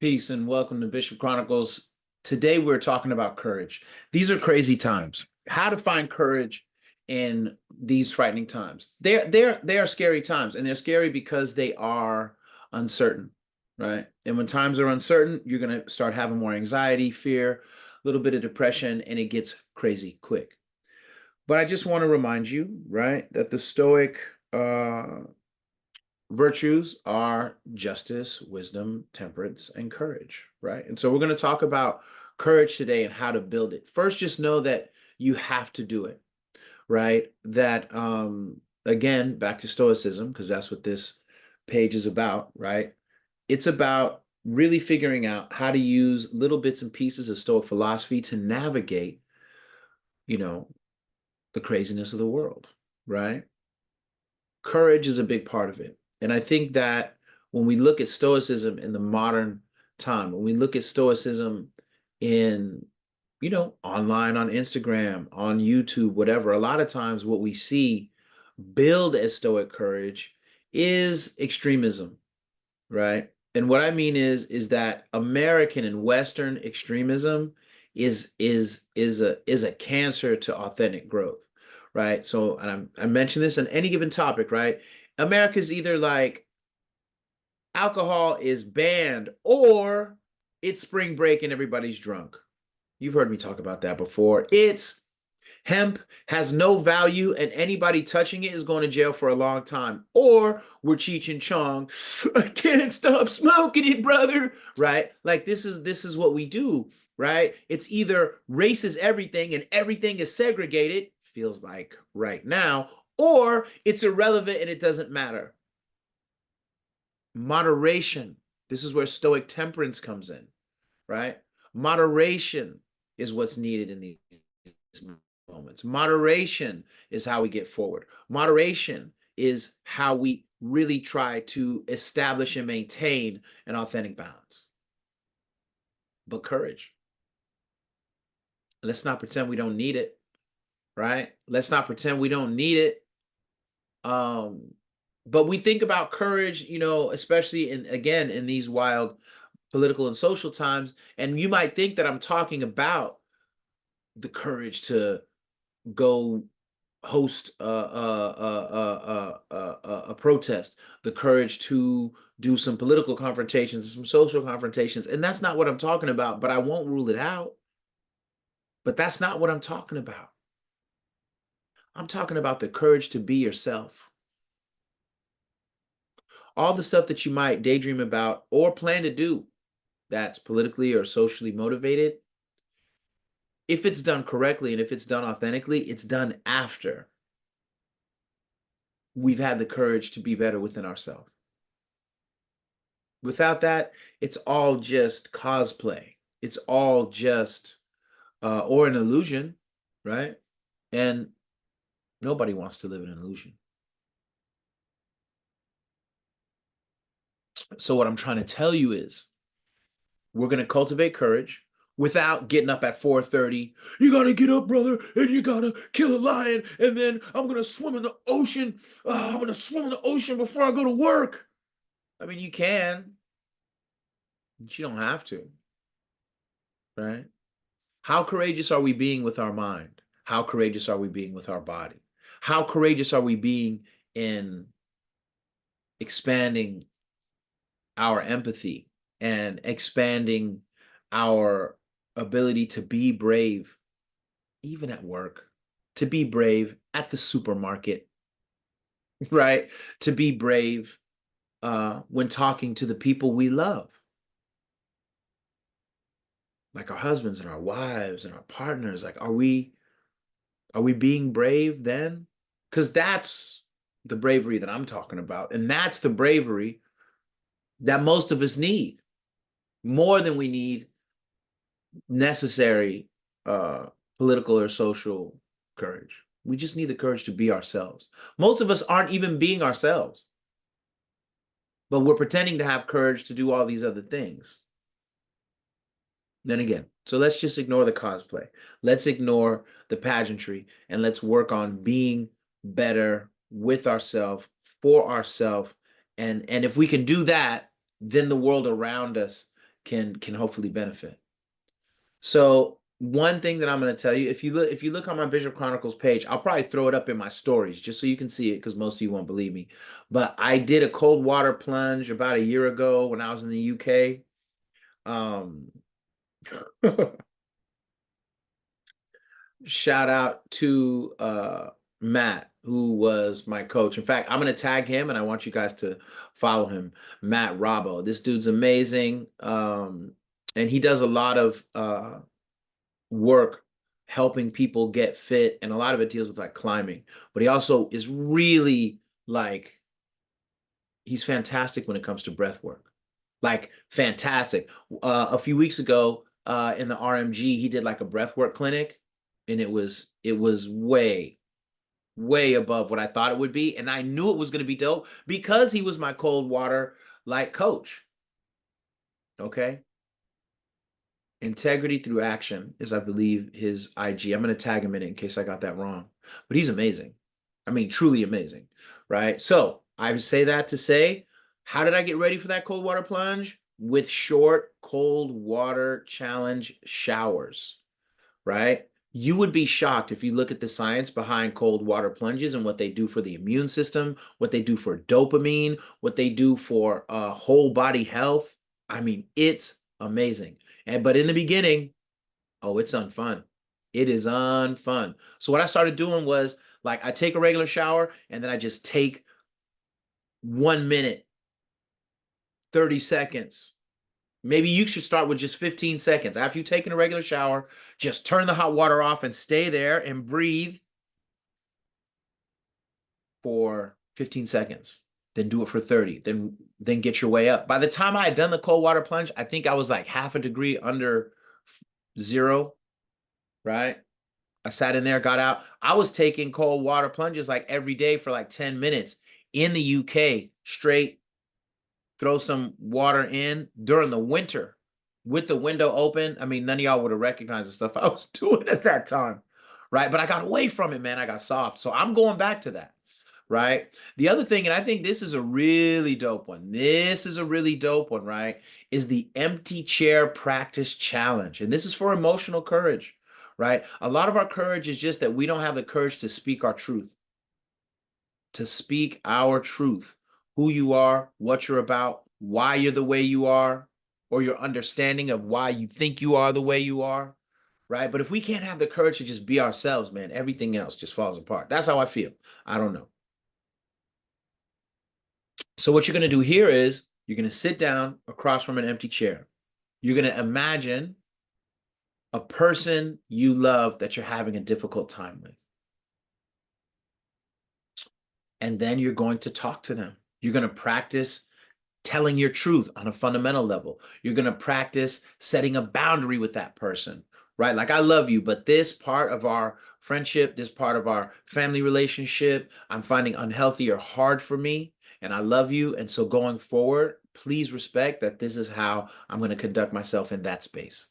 Peace and welcome to Bishop Chronicles. Today we're talking about courage. These are crazy times. How to find courage in these frightening times. They are scary times, and they're scary because they are uncertain, right? And when times are uncertain, you're gonna start having more anxiety, fear, a little bit of depression, and it gets crazy quick. But I just want to remind you, right, that the Stoic virtues are justice, wisdom, temperance, and courage, right? And so we're going to talk about courage today and how to build it. First, just know that you have to do it, right? That, again, back to Stoicism, because that's what this page is about, right? It's about really figuring out how to use little bits and pieces of Stoic philosophy to navigate, you know, the craziness of the world, right? Courage is a big part of it. And I think that when we look at Stoicism in the modern time, when we look at Stoicism in, online on Instagram, on YouTube, whatever, a lot of times what we see build as Stoic courage is extremism, right? And what I mean is that American and Western extremism is a cancer to authentic growth, right? So, and I mentioned this on any given topic, right? America's either like alcohol is banned or it's spring break and everybody's drunk. You've heard me talk about that before. It's hemp has no value and anybody touching it is going to jail for a long time. Or we're Cheech and Chong. I can't stop smoking it, brother. Right? Like this is what we do, right? It's either race is everything and everything is segregated, feels like right now, or it's irrelevant and it doesn't matter. Moderation. This is where Stoic temperance comes in, right? Moderation is what's needed in these moments. Moderation is how we get forward. Moderation is how we really try to establish and maintain an authentic balance. But courage. Let's not pretend we don't need it, right? Let's not pretend we don't need it. But we think about courage, especially in these wild political and social times, and you might think that I'm talking about the courage to go host a protest, the courage to do some political confrontations, some social confrontations. And that's not what I'm talking about, but I won't rule it out. But that's not what I'm talking about. I'm talking about the courage to be yourself. All the stuff that you might daydream about or plan to do that's politically or socially motivated, if it's done correctly and if it's done authentically, it's done after we've had the courage to be better within ourselves. Without that, it's all just cosplay. It's all just or an illusion, right? And nobody wants to live in an illusion. So what I'm trying to tell you is we're going to cultivate courage without getting up at 4:30. You got to get up, brother, and you got to kill a lion, and then I'm going to swim in the ocean. I'm going to swim in the ocean before I go to work. I mean, you can, but you don't have to, right? How courageous are we being with our mind? How courageous are we being with our body? How courageous are we being in expanding our empathy and expanding our ability to be brave, even at work, to be brave at the supermarket, right? To be brave when talking to the people we love, like our husbands and our wives and our partners. Like, are we being brave then? Because that's the bravery that I'm talking about. And that's the bravery that most of us need more than we need necessary political or social courage. We just need the courage to be ourselves. Most of us aren't even being ourselves, but we're pretending to have courage to do all these other things. Then again, so let's just ignore the cosplay. Let's ignore the pageantry and let's work on being better with ourselves, for ourselves. And if we can do that, then the world around us can hopefully benefit. So one thing that I'm going to tell you, if you look on my Bishop Chronicles page, I'll probably throw it up in my stories just so you can see it because most of you won't believe me. But I did a cold water plunge about a year ago when I was in the UK. Um, Shout out to Matt, who was my coach. In fact, I'm gonna tag him and I want you guys to follow him, Matt Robbo. This dude's amazing. And he does a lot of work helping people get fit, and a lot of it deals with like climbing. But he also is really like he's fantastic when it comes to breath work. Like fantastic. A few weeks ago, in the RMG, he did like a breathwork clinic, and it was way above what I thought it would be, and I knew it was going to be dope because he was my cold water like coach. Okay, integrity through action is, I believe, his IG. I'm going to tag him in it in case I got that wrong, but he's amazing. I mean, truly amazing, right? So I would say that to say, how did I get ready for that cold water plunge? With short cold water challenge showers, right? You would be shocked if you look at the science behind cold water plunges and what they do for the immune system, what they do for dopamine, what they do for whole body health. I mean, it's amazing. And but in the beginning, oh, it's unfun. It is unfun. So what I started doing was like I take a regular shower and then I just take 1 minute, 30 seconds. Maybe you should start with just 15 seconds. After you've taken a regular shower, just turn the hot water off and stay there and breathe for 15 seconds. Then do it for 30. Then get your way up. By the time I had done the cold water plunge, I think I was like half a degree under zero, right? I sat in there, got out. I was taking cold water plunges like every day for like 10 minutes in the UK, straight, throw some water in during the winter with the window open. I mean, none of y'all would have recognized the stuff I was doing at that time, right? But I got away from it, man. I got soft. So I'm going back to that, right? The other thing, and I think this is a really dope one. This is a really dope one, right? Is the empty chair practice challenge. And this is for emotional courage, right? A lot of our courage is just that we don't have the courage to speak our truth, to speak our truth, who you are, what you're about, why you're the way you are, or your understanding of why you think you are the way you are, right? But if we can't have the courage to just be ourselves, man, everything else just falls apart. That's how I feel. I don't know. So what you're going to do here is you're going to sit down across from an empty chair. You're going to imagine a person you love that you're having a difficult time with. And then you're going to talk to them. You're going to practice telling your truth on a fundamental level. You're going to practice setting a boundary with that person, right? Like, I love you, but this part of our friendship, this part of our family relationship, I'm finding unhealthy or hard for me, and I love you. And so going forward, please respect that this is how I'm going to conduct myself in that space.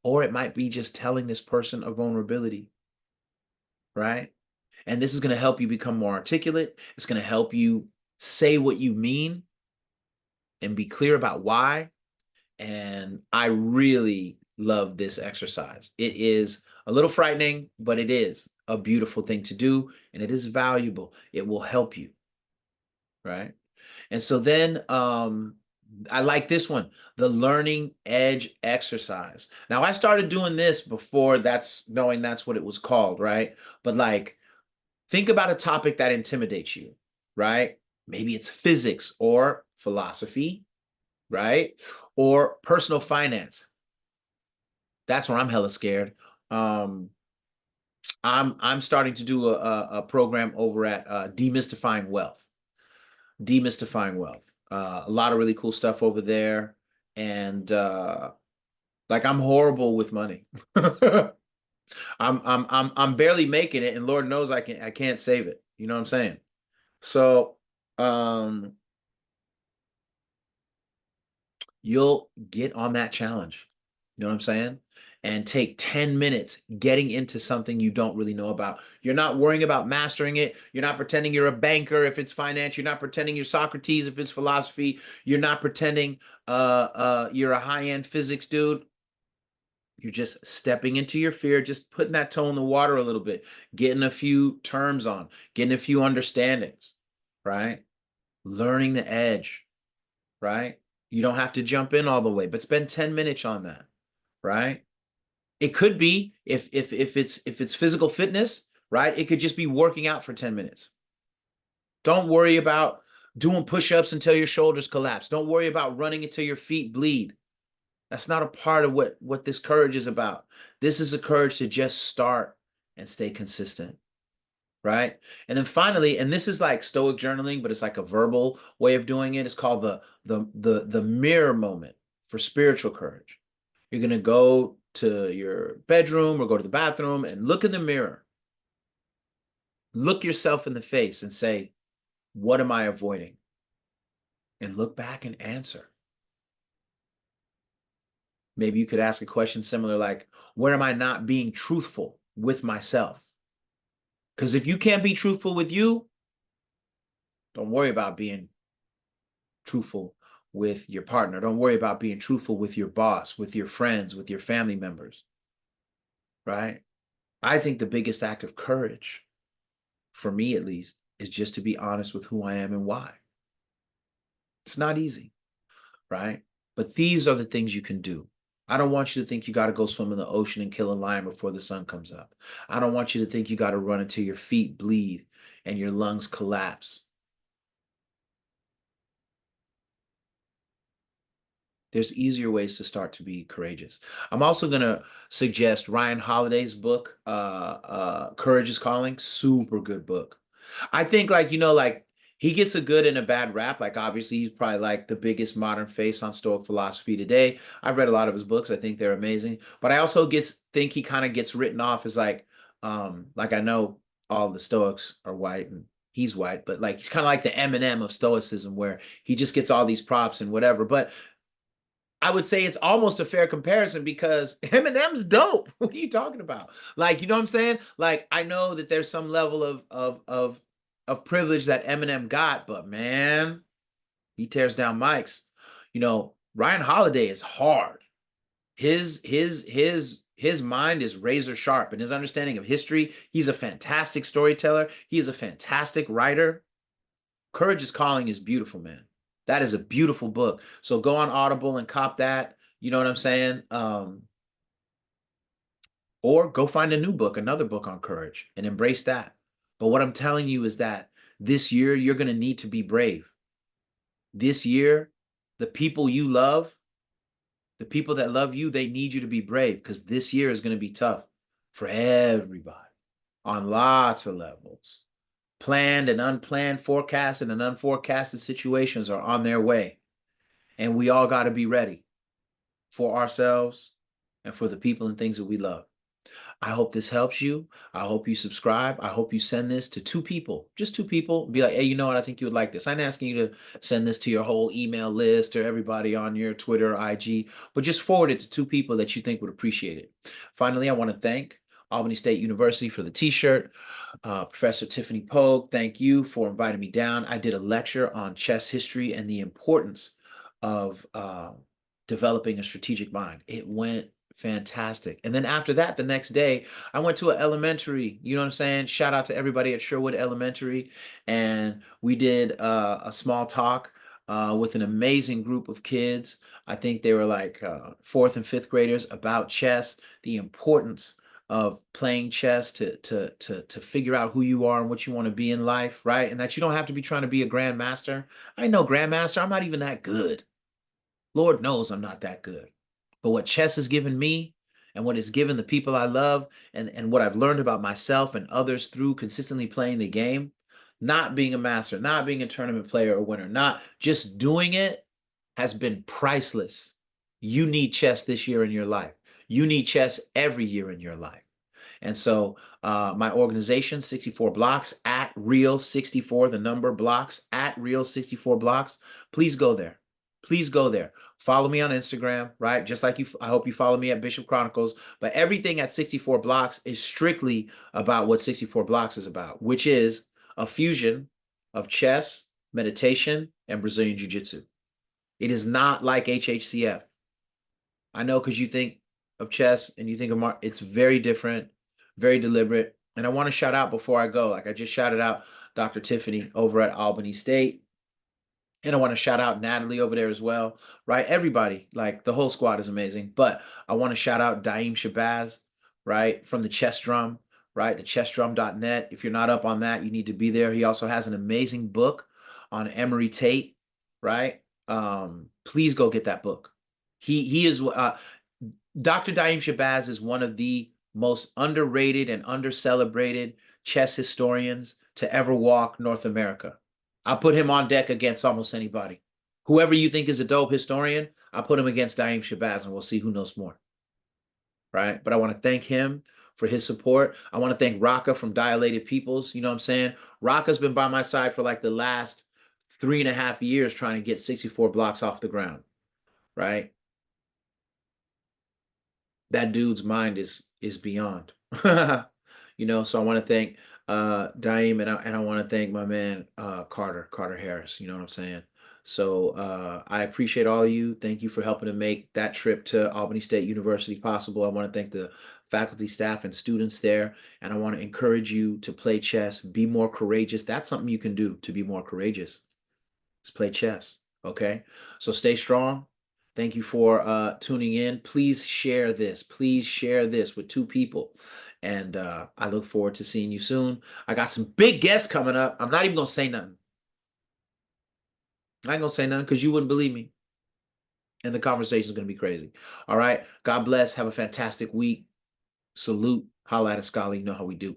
Or it might be just telling this person a vulnerability, right? And this is going to help you become more articulate. It's going to help you say what you mean and be clear about why. And I really love this exercise. It is a little frightening, but it is a beautiful thing to do, and it is valuable. It will help you, right? And so then I like this one, the learning edge exercise. Now I started doing this before that's knowing that's what it was called, right? But like think about a topic that intimidates you, right? Maybe it's physics or philosophy, right? Or personal finance. That's where I'm hella scared. Um, I'm starting to do a program over at Demystifying Wealth. Demystifying Wealth. A lot of really cool stuff over there, and like I'm horrible with money. I'm barely making it, and Lord knows I can't save it. You know what I'm saying? So um, you'll get on that challenge. You know what I'm saying? and take 10 minutes getting into something you don't really know about. You're not worrying about mastering it. You're not pretending you're a banker if it's finance. You're not pretending you're Socrates if it's philosophy. You're not pretending you're a high-end physics dude. You're just stepping into your fear, just putting that toe in the water a little bit, getting a few terms on, getting a few understandings, right? Learning the edge, right? You don't have to jump in all the way, but spend 10 minutes on that, right? It could be if it's physical fitness, right? It could just be working out for 10 minutes. Don't worry about doing push-ups until your shoulders collapse. Don't worry about running until your feet bleed. That's not a part of what this courage is about. This is a courage to just start and stay consistent, right? And then finally, and this is like stoic journaling, but it's like a verbal way of doing it. It's called the mirror moment for spiritual courage. You're going to go to your bedroom or go to the bathroom and look in the mirror. Look yourself in the face and say, what am I avoiding? And look back and answer. Maybe you could ask a question similar like, where am I not being truthful with myself? Because if you can't be truthful with you, don't worry about being truthful with your partner. Don't worry about being truthful with your boss, with your friends, with your family members, right? I think the biggest act of courage, for me at least, is just to be honest with who I am and why. It's not easy, right? But these are the things you can do. I don't want you to think you got to go swim in the ocean and kill a lion before the sun comes up. I don't want you to think you got to run until your feet bleed and your lungs collapse. There's easier ways to start to be courageous. I'm also gonna suggest Ryan Holiday's book, Courage is Calling. Super good book. I think like, like he gets a good and a bad rap. Like obviously he's probably like the biggest modern face on Stoic philosophy today. I've read a lot of his books. I think they're amazing. But I also think he kind of gets written off as like I know all the Stoics are white and he's white, but like he's kind of like the Eminem of Stoicism where he just gets all these props and whatever. But I would say it's almost a fair comparison because Eminem's dope. What are you talking about? Like, you know what I'm saying? Like, I know that there's some level of privilege that Eminem got, but man, he tears down mics. Ryan Holiday is hard. His mind is razor sharp and his understanding of history. He's a fantastic storyteller. He is a fantastic writer. Courage is Calling is beautiful, man. That is a beautiful book. So go on Audible and cop that. You know what I'm saying? Or go find a new book, another book on courage, and embrace that. But what I'm telling you is that this year, you're going to need to be brave. This year, the people you love, the people that love you, they need you to be brave because this year is going to be tough for everybody on lots of levels. Planned and unplanned, forecasted and unforecasted situations are on their way. And we all got to be ready for ourselves and for the people and things that we love. I hope this helps you. I hope you subscribe. I hope you send this to two people, just two people. Be like, hey, you know what? I think you would like this. I'm asking you to send this to your whole email list or everybody on your Twitter or IG, but just forward it to two people that you think would appreciate it. Finally, I want to thank Albany State University for the t-shirt. Professor Tiffany Pogue, thank you for inviting me down. I did a lecture on chess history and the importance of developing a strategic mind. It went fantastic. And then after that, the next day, I went to an elementary, you know what I'm saying? Shout out to everybody at Sherwood Elementary. And we did a small talk with an amazing group of kids. I think they were like fourth and fifth graders about chess, the importance of playing chess to figure out who you are and what you want to be in life, right? And that you don't have to be trying to be a grandmaster. I know grandmaster, I'm not even that good. Lord knows I'm not that good. But what chess has given me and what it's given the people I love and what I've learned about myself and others through consistently playing the game, not being a master, not being a tournament player or winner, not just doing it has been priceless. You need chess this year in your life. You need chess every year in your life. And so my organization, 64 Blocks, at Real 64, the number blocks, at Real 64 Blocks, please go there. please go there. Follow me on Instagram, right? Just like you, I hope you follow me at Bishop Chronicles. But everything at 64 Blocks is strictly about what 64 Blocks is about, which is a fusion of chess, meditation, and Brazilian Jiu Jitsu. It is not like HHCF. I know because you think of chess and you think of it's very different, very deliberate. And I want to shout out before I go, like I just shouted out Dr. Tiffany over at Albany State. And I want to shout out Natalie over there as well, right? Everybody, like the whole squad is amazing. But I want to shout out Daim Shabazz, right? From the Chess Drum, right? The chessdrum.net. If you're not up on that, you need to be there. He also has an amazing book on Emory Tate, right? Please go get that book. He is Dr. Daim Shabazz is one of the most underrated and under-celebrated chess historians to ever walk North America. I'll put him on deck against almost anybody. Whoever you think is a dope historian, I'll put him against Daim Shabazz and we'll see who knows more. Right? But I want to thank him for his support. I want to thank Raka from Dilated Peoples. You know what I'm saying? Raka's been by my side for like the last 3.5 years trying to get 64 Blocks off the ground. Right? That dude's mind is beyond. You know, so I want to thank Daim and I want to thank my man Carter Harris, you know what I'm saying? So I appreciate all of you. Thank you for helping to make that trip to Albany State University possible. I want to thank the faculty, staff, and students there. And I want to encourage you to play chess, be more courageous. That's something you can do to be more courageous. Let's play chess. Okay. So stay strong. Thank you for tuning in. Please share this. Please share this with 2 people. And I look forward to seeing you soon. I got some big guests coming up. I'm not even going to say nothing. I ain't going to say nothing because you wouldn't believe me. And the conversation is going to be crazy. All right. God bless. Have a fantastic week. Salute. Holla at a scholar. You know how we do.